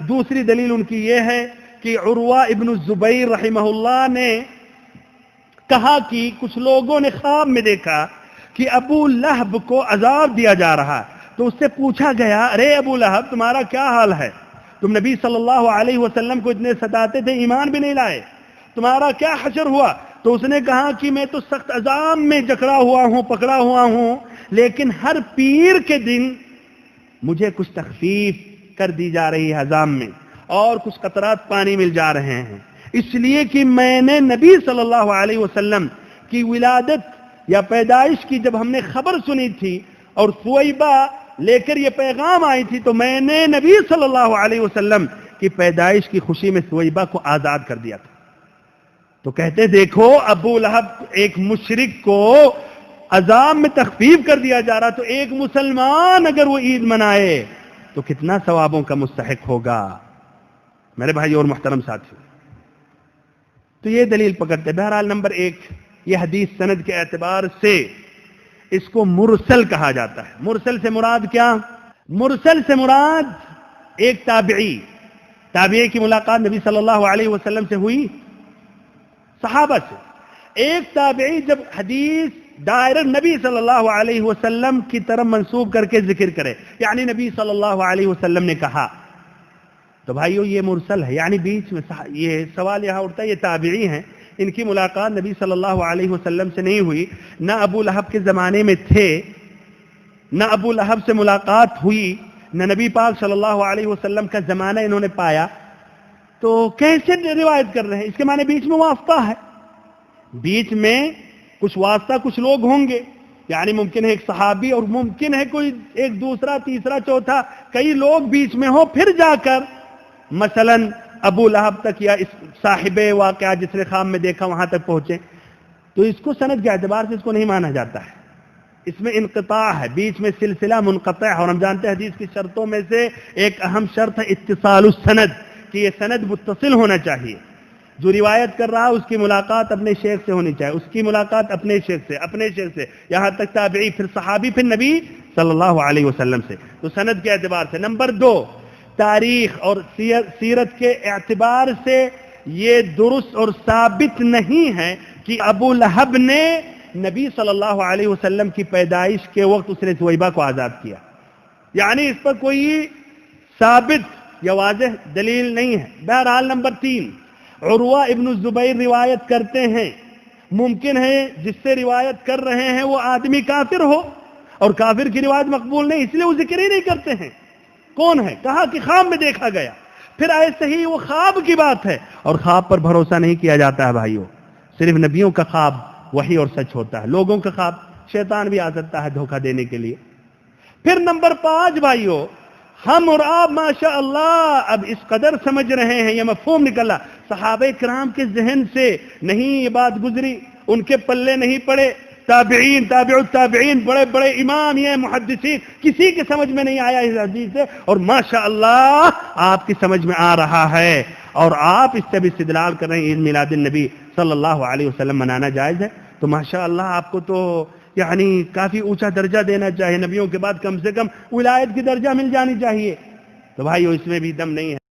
دوسری دلیل ان کی یہ ہے کہ عروہ ابن الزبیر رحمہ اللہ نے کہا کہ کچھ لوگوں نے خواب میں دیکھا کہ ابو لہب کو عذاب دیا جا رہا، تو اس سے پوچھا گیا، ارے ابو لہب تمہارا کیا حال ہے؟ تم نبی صلی اللہ علیہ وسلم کو اتنے ستاتے تھے، ایمان بھی نہیں لائے، تمہارا کیا حشر ہوا؟ تو اس نے کہا کہ میں تو سخت عذاب میں جکڑا ہوا ہوں، پکڑا ہوا ہوں، لیکن ہر پیر کے دن مجھے کچھ تخفیف کر دی جا رہی ہے عذاب میں، اور کچھ قطرات پانی مل جا رہے ہیں، اس لیے کہ میں نے نبی صلی اللہ علیہ وسلم کی ولادت یا پیدائش کی جب ہم نے خبر سنی تھی اور سویبہ لے کر یہ پیغام آئی تھی، تو میں نے نبی صلی اللہ علیہ وسلم کی پیدائش کی خوشی میں سویبہ کو آزاد کر دیا تھا۔ تو کہتے دیکھو ابو لہب ایک مشرک کو عذاب میں تخفیف کر دیا جا رہا، تو ایک مسلمان اگر وہ عید منائے تو کتنا ثوابوں کا مستحق ہوگا میرے بھائی اور محترم ساتھیوں۔ تو یہ دلیل پکڑتے۔ بہرحال نمبر 1، یہ حدیث سند کے اعتبار سے اس کو مرسل کہا جاتا ہے۔ مرسل سے مراد کیا؟ مرسل سے مراد ایک تابعی کی ملاقات نبی صلی اللہ علیہ وسلم سے ہوئی، صحابہ سے۔ ایک تابعی جب حدیث ڈائریکٹ نبی صلی اللہ علیہ وسلم کی طرف منسوب کر کے ذکر کرے، یعنی نبی صلی اللہ علیہ وسلم نے کہا، تو بھائیو یہ مرسل ہے، یعنی بیچ میں یہ سوال یہاں اٹھتا ہے، یہ تابعی ہیں، ان کی ملاقات نبی صلی اللہ علیہ وسلم سے نہیں ہوئی، نہ ابو لہب کے زمانے میں تھے، نہ ابو لہب سے ملاقات ہوئی، نہ نبی پاک صلی اللہ علیہ وسلم کا زمانہ انہوں نے پایا، تو کیسے روایت کر رہے ہیں؟ اس کے معنی بیچ میں واسطہ ہے، بیچ میں کچھ واسطہ، کچھ لوگ ہوں گے، یعنی ممکن ہے ایک صحابی اور ممکن ہے کوئی ایک دوسرا تیسرا چوتھا، کئی لوگ بیچ میں ہوں، پھر جا کر مثلا ابو لہب تک یا اس صاحب واقعہ جس نے خواب میں دیکھا وہاں تک پہنچے، تو اس کو سند کے اعتبار سے اس کو نہیں مانا جاتا ہے، اس میں انقطاع ہے، بیچ میں سلسلہ منقطع ہے، اور ہم جانتے ہیں حدیث کی شرطوں میں سے ایک اہم شرط ہے اتصال السند، کہ یہ سند متصل ہونا چاہیے، جو روایت کر رہا اس کی ملاقات اپنے شیخ سے ہونی چاہیے، اس کی ملاقات اپنے شیخ سے، یہاں تک تابعی، پھر صحابی، پھر نبی صلی اللہ علیہ وسلم سے، تو سند کے اعتبار سے۔ نمبر 2، تاریخ اور سیرت کے اعتبار سے یہ درست اور ثابت نہیں ہے کہ ابو لہب نے نبی صلی اللہ علیہ وسلم کی پیدائش کے وقت اس نے سویبہ کو آزاد کیا، یعنی اس پر کوئی ثابت یا واضح دلیل نہیں ہے۔ بہرحال نمبر 3، عروہ ابن الزبیر روایت کرتے ہیں، ممکن ہے جس سے روایت کر رہے ہیں وہ آدمی کافر ہو، اور کافر کی روایت مقبول نہیں، اس لیے وہ ذکر ہی نہیں کرتے ہیں۔ کون ہے؟ کہا کہ خواب میں دیکھا گیا، پھر ایسے ہی وہ خواب کی بات ہے، اور خواب پر بھروسہ نہیں کیا جاتا ہے بھائیو، صرف نبیوں کا خواب وہی اور سچ ہوتا ہے، لوگوں کا خواب شیطان بھی آ سکتا ہے دھوکہ دینے کے لیے۔ پھر نمبر 5 بھائیو، ہم اور آپ ماشاءاللہ اب اس قدر سمجھ رہے ہیں، یہ مفہوم نکلا، صحابہ کرام کے ذہن سے نہیں یہ بات گزری، ان کے پلے نہیں پڑے، تابعین، تابع التابعین، بڑے بڑے امام، یہ محدثین، کسی کے سمجھ میں نہیں آیا اس حدیث سے، اور ماشاءاللہ آپ کی سمجھ میں آ رہا ہے، اور آپ اس سے بھی استدلال کر رہے ہیں عید میلاد النبی صلی اللہ علیہ وسلم منانا جائز ہے، تو ماشاءاللہ آپ کو تو یعنی کافی اونچا درجہ دینا چاہیے، نبیوں کے بعد کم سے کم ولایت کی درجہ مل جانی چاہیے، تو بھائیو اس میں بھی دم نہیں ہے۔